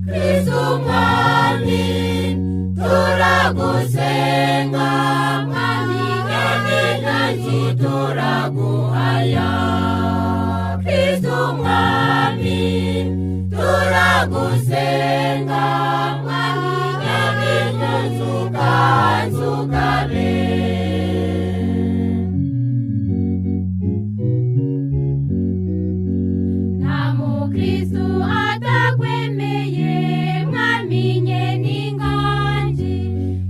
Kristu mwami turagusenga, mwami nyaminanzi turaguhaya. Kristu mwami turagusenga, mwami nyaminanzi ukanzukabe. Nta mukristu atakwemeye, mwami nyeni nganji,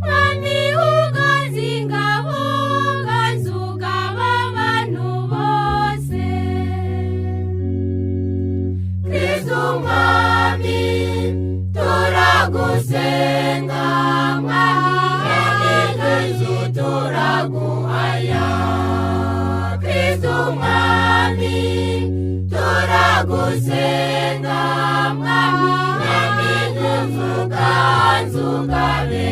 mwami uganzingabo ganzugaba abantu bose. Kristu mwami turagusenga, mwami nyeni nganji turaguhaya. Kristu mwami turagusenga, mwami nyeni nganji ukanzukabe.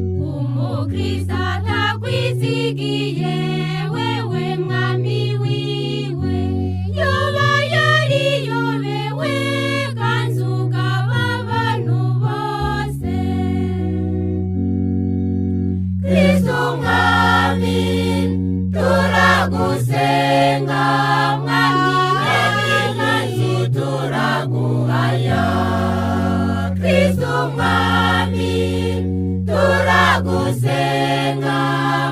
Umukristo atakwizigiye wewe mwami wiwe, yoba yariyobewe ganzugaba abantu bose. Kristu mwami turagusenga, mwami nyeni nganji turaguhaya. Kristu mwami turagusenga,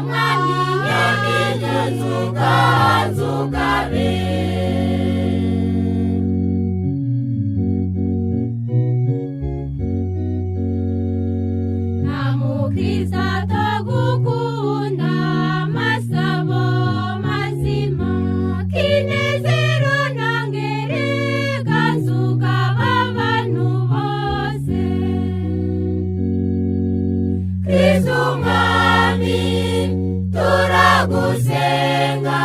mwami nyeni nganji ukanzukabe. Nta mukristo atagukunda, masabo mazima kinezero nangere ganzugaba abantu bose. Kristu mwami turagusenga,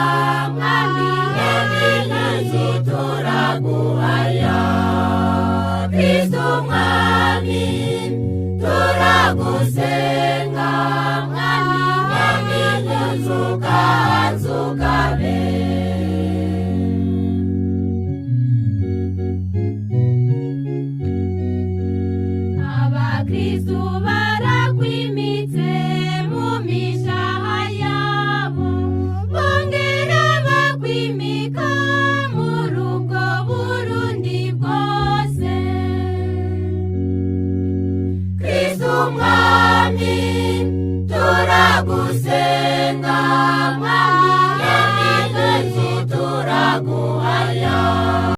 mwami nyeni nganji turaguhaya. Kristu mwami turagusenga, mwami nyeni nganji ukanzukabe. Abakristu barakwimitse mu mishaha yabo, bongera bakwimika muri ubwo Burundi bwose. Kristu mwami turagusenga, mwami